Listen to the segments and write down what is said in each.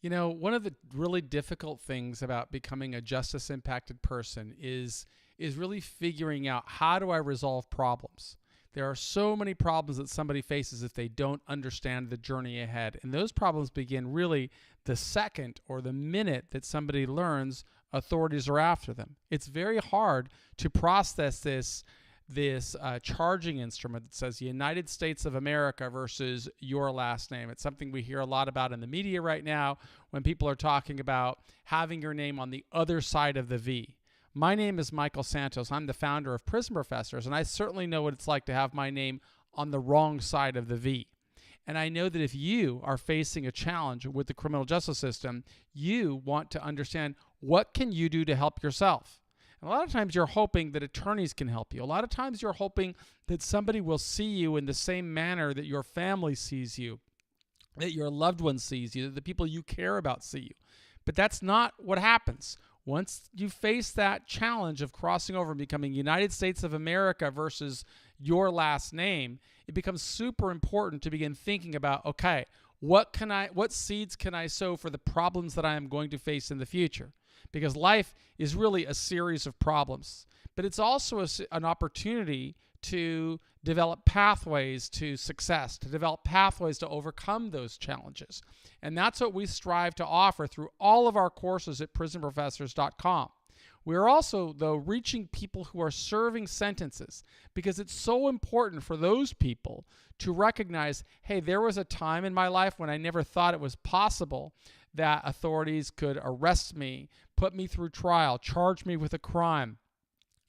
One of the really difficult things about becoming a justice impacted person is really figuring out, how do I resolve problems? There are so many problems that somebody faces if they don't understand the journey ahead. And those problems begin really the second or the minute that somebody learns authorities are after them. It's very hard to process this charging instrument that says United States of America versus your last name. It's something we hear a lot about in the media right now when people are talking about having your name on the other side of the V. My name is Michael Santos. I'm the founder of Prison Professors, and I certainly know what it's like to have my name on the wrong side of the V. And I know that if you are facing a challenge with the criminal justice system, you want to understand, what can you do to help yourself? And a lot of times you're hoping that attorneys can help you. A lot of times you're hoping that somebody will see you in the same manner that your family sees you, that your loved one sees you, that the people you care about see you. But that's not what happens. Once you face that challenge of crossing over and becoming United States of America versus your last name, it becomes super important to begin thinking about, okay, what seeds can I sow for the problems that I am going to face in the future? Because life is really a series of problems, but it's also an opportunity to develop pathways to success, to develop pathways to overcome those challenges. And that's what we strive to offer through all of our courses at prisonprofessors.com. We're also, though, reaching people who are serving sentences, because it's so important for those people to recognize, hey, there was a time in my life when I never thought it was possible that authorities could arrest me, put me through trial, charge me with a crime,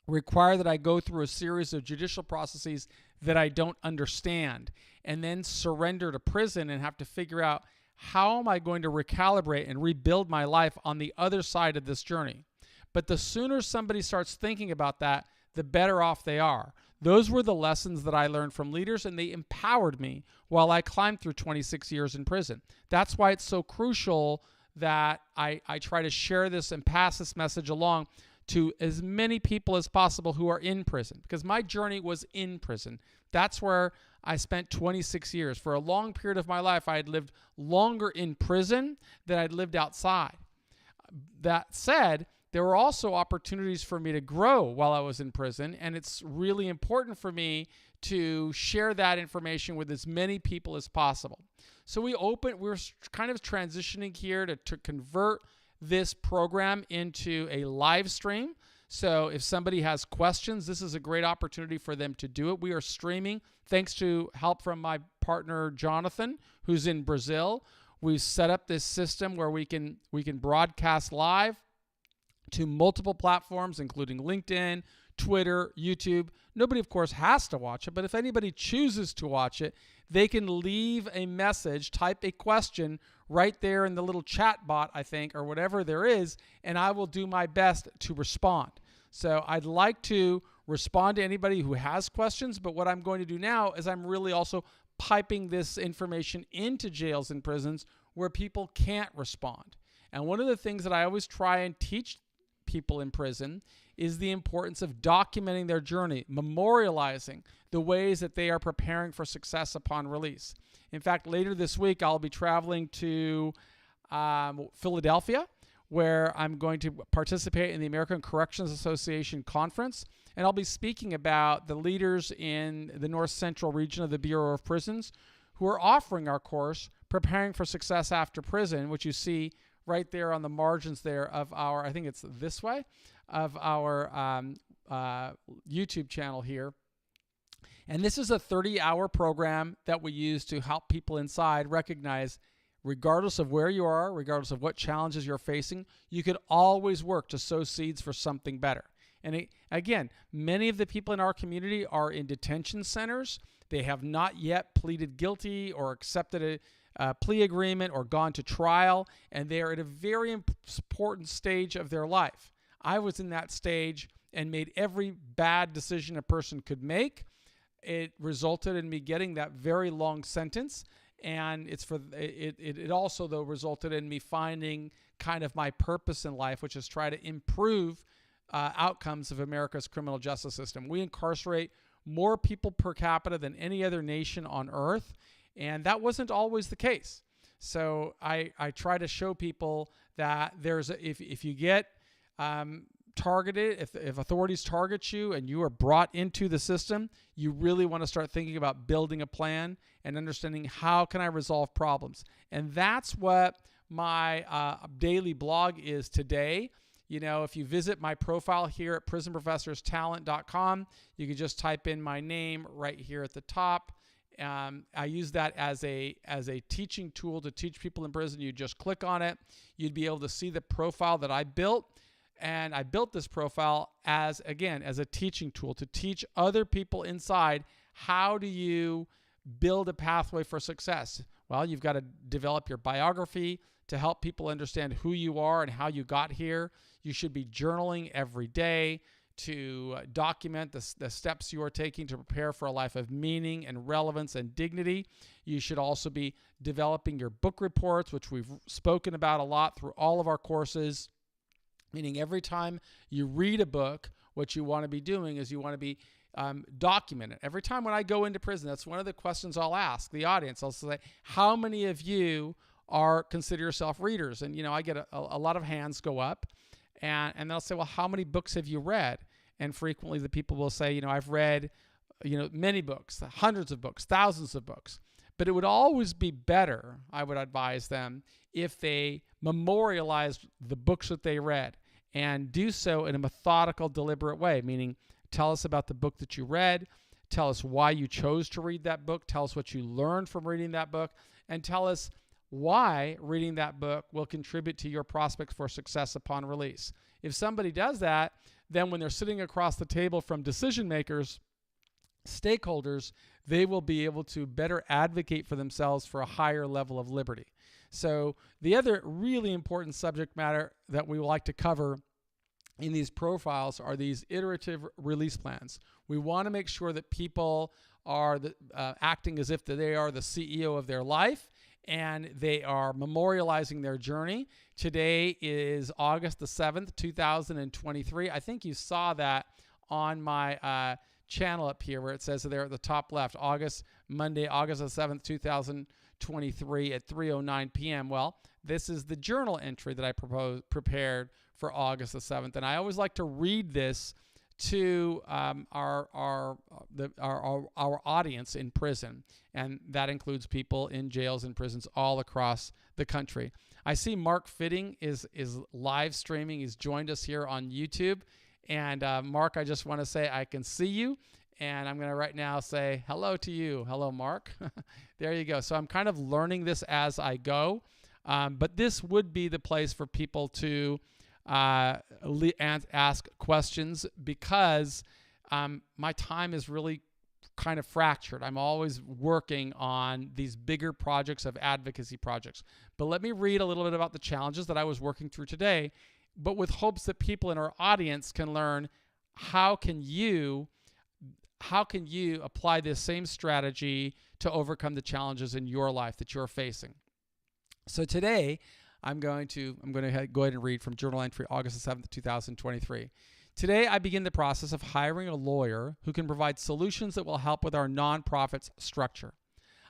require that I go through a series of judicial processes that I don't understand, and then surrender to prison and have to figure out, how am I going to recalibrate and rebuild my life on the other side of this journey? But the sooner somebody starts thinking about that, the better off they are. Those were the lessons that I learned from leaders, and they empowered me while I climbed through 26 years in prison. That's why it's so crucial that I try to share this and pass this message along to as many people as possible who are in prison, because my journey was in prison. That's where I spent 26 years. For a long period of my life, I had lived longer in prison than I'd lived outside. That said, there were also opportunities for me to grow while I was in prison, and it's really important for me to share that information with as many people as possible. So we're kind of transitioning here to convert this program into a live stream. So if somebody has questions, this is a great opportunity for them to do it. We are streaming thanks to help from my partner, Jonathan, who's in Brazil. We've set up this system where we can broadcast live to multiple platforms, including LinkedIn, Twitter, YouTube. Nobody, of course, has to watch it, but if anybody chooses to watch it, they can leave a message, type a question right there in the little chat bot, I think, or whatever there is, and I will do my best to respond. So I'd like to respond to anybody who has questions, but what I'm going to do now is I'm really also piping this information into jails and prisons where people can't respond. And one of the things that I always try and teach people in prison is the importance of documenting their journey, memorializing the ways that they are preparing for success upon release. In fact, later this week, I'll be traveling to Philadelphia, where I'm going to participate in the American Corrections Association conference, and I'll be speaking about the leaders in the North Central region of the Bureau of Prisons who are offering our course, Preparing for Success After Prison, which you see right there on the margins there of our, I think it's this way, of our YouTube channel here. And this is a 30-hour program that we use to help people inside recognize, regardless of where you are, regardless of what challenges you're facing, you could always work to sow seeds for something better. And again, many of the people in our community are in detention centers. They have not yet pleaded guilty or accepted a plea agreement or gone to trial, and they are at a very important stage of their life. I was in that stage and made every bad decision a person could make. It resulted in me getting that very long sentence, and it also, though, resulted in me finding kind of my purpose in life, which is try to improve outcomes of America's criminal justice system. We incarcerate more people per capita than any other nation on earth, and that wasn't always the case. So I try to show people that if you get targeted, if authorities target you and you are brought into the system, you really want to start thinking about building a plan and understanding how can I resolve problems. And that's what my daily blog is today. You know, if you visit my profile here at prisonprofessorstalent.com, you can just type in my name right here at the top. I use that as a teaching tool to teach people in prison. You just click on it. You'd be able to see the profile that I built. And I built this profile as a teaching tool to teach other people inside, how do you build a pathway for success? Well, you've got to develop your biography to help people understand who you are and how you got here. You should be journaling every day to document the steps you are taking to prepare for a life of meaning and relevance and dignity. You should also be developing your book reports, which we've spoken about a lot through all of our courses. Meaning every time you read a book, what you want to be doing is you want to be documenting. Every time when I go into prison, that's one of the questions I'll ask the audience. I'll say, how many of you consider yourself readers? And, you know, I get a lot of hands go up. And they'll say, well, how many books have you read? And frequently the people will say, you know, I've read, you know, many books, hundreds of books, thousands of books. But it would always be better, I would advise them, if they memorialized the books that they read and do so in a methodical, deliberate way, meaning tell us about the book that you read, tell us why you chose to read that book, tell us what you learned from reading that book, and tell us why reading that book will contribute to your prospects for success upon release. If somebody does that, then when they're sitting across the table from decision makers, stakeholders, they will be able to better advocate for themselves for a higher level of liberty. So the other really important subject matter that we would like to cover in these profiles are these iterative release plans. We want to make sure that people are acting as if they are the CEO of their life and they are memorializing their journey. Today is August the 7th, 2023. I think you saw that on my channel up here where it says there at the top left, Monday, August the 7th, 2023 at 3:09 p.m. Well, this is the journal entry that I prepared for August the 7th. And I always like to read this to our audience in prison, and that includes people in jails and prisons all across the country. I see Mark Fitting is live streaming. He's joined us here on YouTube. And Mark, I just want to say I can see you, and I'm going to right now say hello to you. Hello, Mark. There you go. So I'm kind of learning this as I go, but this would be the place for people to ask questions because my time is really kind of fractured. I'm always working on these bigger projects of advocacy projects. But let me read a little bit about the challenges that I was working through today, but with hopes that people in our audience can learn how can you apply this same strategy to overcome the challenges in your life that you're facing. So today, I'm going to go ahead and read from journal entry August 7th, 2023. Today, I begin the process of hiring a lawyer who can provide solutions that will help with our nonprofit's structure.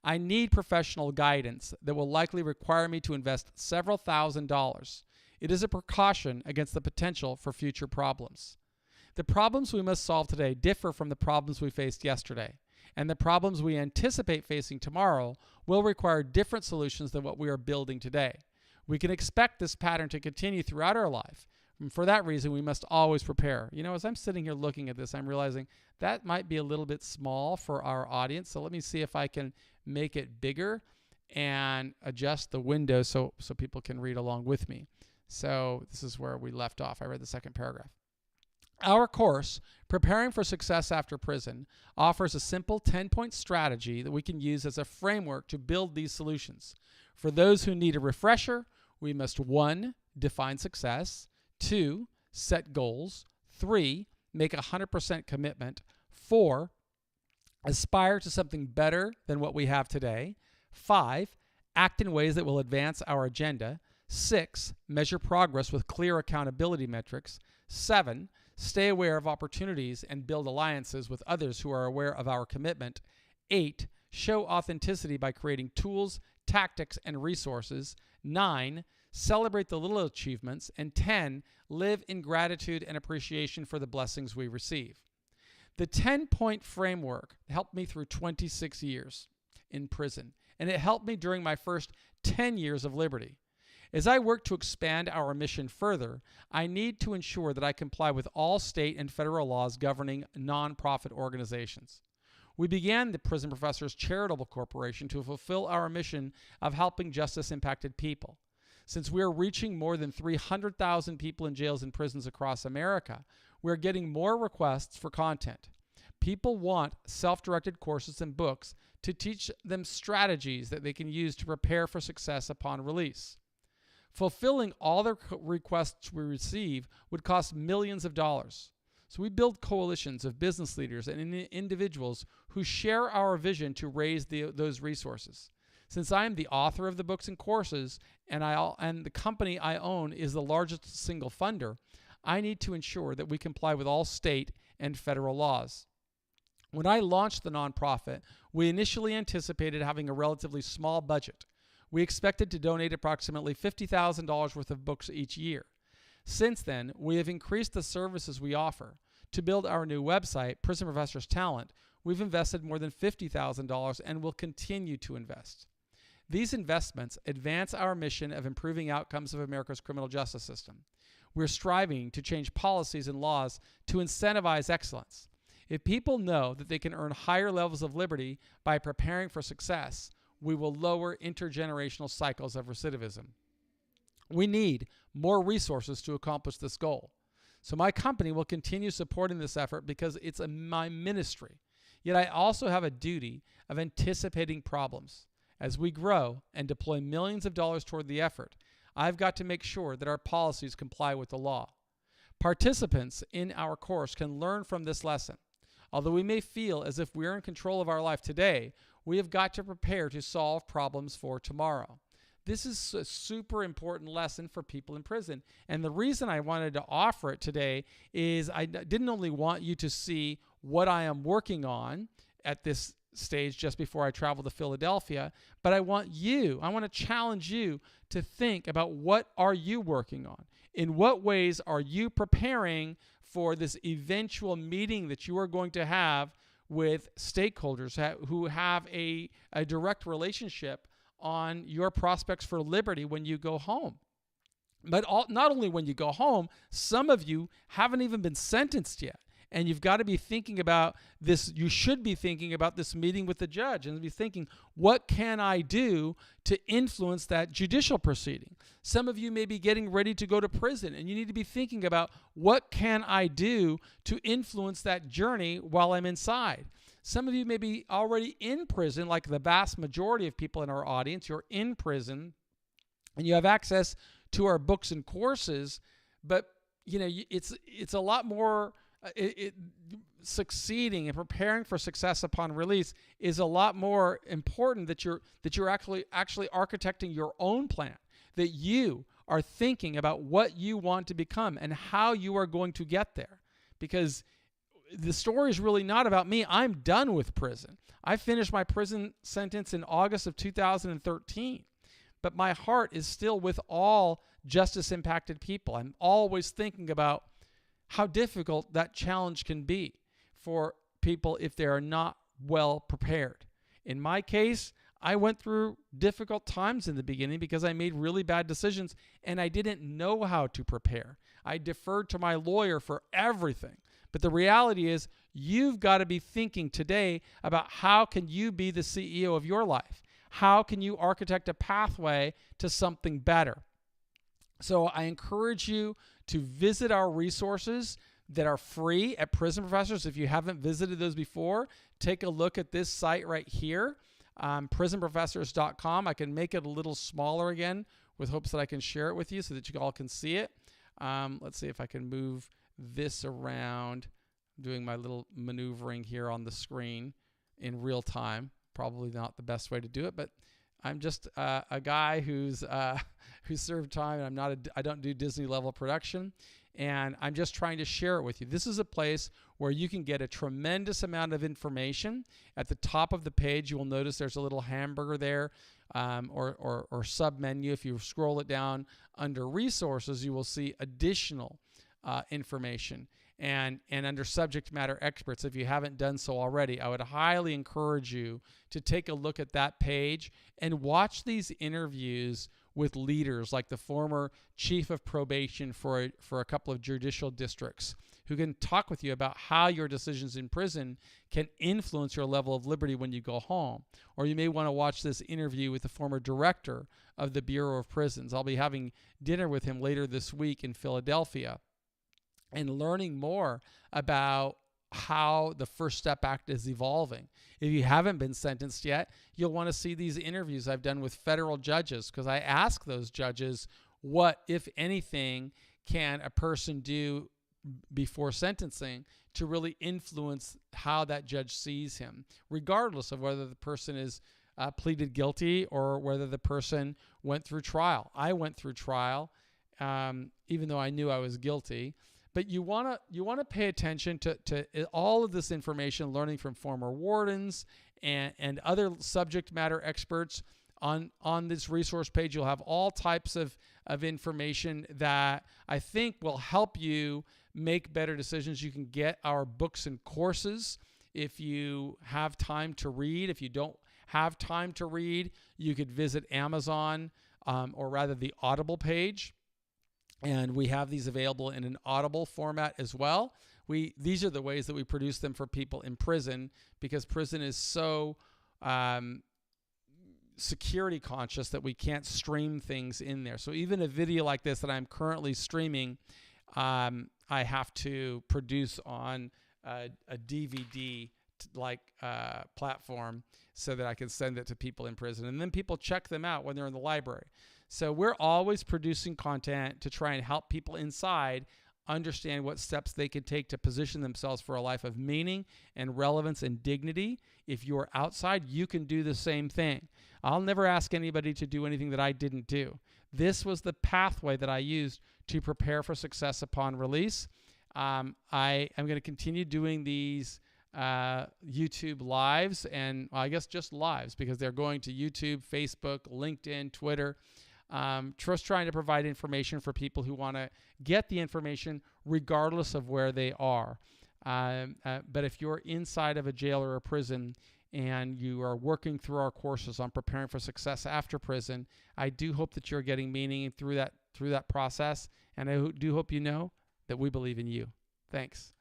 I need professional guidance that will likely require me to invest several $1,000s. It is a precaution against the potential for future problems. The problems we must solve today differ from the problems we faced yesterday, and the problems we anticipate facing tomorrow will require different solutions than what we are building today. We can expect this pattern to continue throughout our life. And for that reason, we must always prepare. You know, as I'm sitting here looking at this, I'm realizing that might be a little bit small for our audience. So let me see if I can make it bigger and adjust the window so people can read along with me. So this is where we left off. I read the second paragraph. Our course, Preparing for Success After Prison, offers a simple 10-point strategy that we can use as a framework to build these solutions. For those who need a refresher, we must 1. Define success, 2. Set goals, 3. Make a 100% commitment, 4. Aspire to something better than what we have today, 5. Act in ways that will advance our agenda, 6. Measure progress with clear accountability metrics, 7. Stay aware of opportunities and build alliances with others who are aware of our commitment, 8. Show authenticity by creating tools, tactics and resources. 9, celebrate the little achievements. And 10, live in gratitude and appreciation for the blessings we receive. The 10-point framework helped me through 26 years in prison, and it helped me during my first 10 years of liberty. As I work to expand our mission further, I need to ensure that I comply with all state and federal laws governing nonprofit organizations. We began the Prison Professors Charitable Corporation to fulfill our mission of helping justice-impacted people. Since we are reaching more than 300,000 people in jails and prisons across America, we are getting more requests for content. People want self-directed courses and books to teach them strategies that they can use to prepare for success upon release. Fulfilling all the requests we receive would cost millions of dollars. So we build coalitions of business leaders and individuals who share our vision to raise those resources. Since I am the author of the books and courses, and the company I own is the largest single funder, I need to ensure that we comply with all state and federal laws. When I launched the nonprofit, we initially anticipated having a relatively small budget. We expected to donate approximately $50,000 worth of books each year. Since then, we have increased the services we offer. To build our new website, Prison Professors Talent, we've invested more than $50,000 and will continue to invest. These investments advance our mission of improving outcomes of America's criminal justice system. We're striving to change policies and laws to incentivize excellence. If people know that they can earn higher levels of liberty by preparing for success, we will lower intergenerational cycles of recidivism. We need more resources to accomplish this goal. So my company will continue supporting this effort because it's my ministry. Yet I also have a duty of anticipating problems. As we grow and deploy millions of dollars toward the effort, I've got to make sure that our policies comply with the law. Participants in our course can learn from this lesson. Although we may feel as if we're in control of our life today, we have got to prepare to solve problems for tomorrow. This is a super important lesson for people in prison. And the reason I wanted to offer it today is I didn't only want you to see what I am working on at this stage just before I travel to Philadelphia, but I want to challenge you to think about what are you working on? In what ways are you preparing for this eventual meeting that you are going to have with stakeholders who have a direct relationship on your prospects for liberty when you go home? But not only when you go home, some of you haven't even been sentenced yet. And you've got to be thinking about this. You should be thinking about this meeting with the judge and be thinking, what can I do to influence that judicial proceeding? Some of you may be getting ready to go to prison, and you need to be thinking about, what can I do to influence that journey while I'm inside? Some of you may be already in prison, like the vast majority of people in our audience. You're in prison, and you have access to our books and courses, but it's a lot more. Succeeding and preparing for success upon release is a lot more important that you're actually architecting your own plan, that you are thinking about what you want to become and how you are going to get there. Because the story is really not about me. I'm done with prison. I finished my prison sentence in August of 2013, but my heart is still with all justice-impacted people. I'm always thinking about how difficult that challenge can be for people if they are not well prepared. In my case, I went through difficult times in the beginning because I made really bad decisions and I didn't know how to prepare. I deferred to my lawyer for everything. But the reality is, you've got to be thinking today about how can you be the CEO of your life? How can you architect a pathway to something better? So I encourage you to visit our resources that are free at Prison Professors. If you haven't visited those before, take a look at this site right here, prisonprofessors.com. I can make it a little smaller again with hopes that I can share it with you so that you all can see it. Let's see if I can move this around. I'm doing my little maneuvering here on the screen in real time. Probably not the best way to do it, but I'm just a guy who served time, and I don't do Disney level production, and I'm just trying to share it with you. This is a place where you can get a tremendous amount of information. At the top of the page, you will notice there's a little hamburger there. or sub menu. If you scroll it down under resources, you will see additional information. And under subject matter experts, if you haven't done so already, I would highly encourage you to take a look at that page and watch these interviews with leaders like the former chief of probation for a couple of judicial districts, who can talk with you about how your decisions in prison can influence your level of liberty when you go home. Or you may want to watch this interview with the former director of the Bureau of Prisons. I'll be having dinner with him later this week in Philadelphia, and learning more about how the First Step Act is evolving. If you haven't been sentenced yet, you'll want to see these interviews I've done with federal judges, because I ask those judges, what, if anything, can a person do before sentencing to really influence how that judge sees him, regardless of whether the person is pleaded guilty or whether the person went through trial. I went through trial, even though I knew I was guilty. But you want to pay attention to all of this information, learning from former wardens and other subject matter experts. On this resource page, you'll have all types of information that I think will help you make better decisions. You can get our books and courses if you have time to read. If you don't have time to read, you could visit Amazon, or rather the Audible page. And we have these available in an Audible format as well. These are the ways that we produce them for people in prison, because prison is so security conscious that we can't stream things in there. So even a video like this that I'm currently streaming, I have to produce on a DVD platform so that I can send it to people in prison. And then people check them out when they're in the library. So we're always producing content to try and help people inside understand what steps they can take to position themselves for a life of meaning and relevance and dignity. If you're outside, you can do the same thing. I'll never ask anybody to do anything that I didn't do. This was the pathway that I used to prepare for success upon release. I am going to continue doing these YouTube lives, and I guess just lives, because they're going to YouTube, Facebook, LinkedIn, Twitter. Just trying to provide information for people who want to get the information regardless of where they are. But if you're inside of a jail or a prison and you are working through our courses on preparing for success after prison, I do hope that you're getting meaning through that process. And I do hope you know that we believe in you. Thanks.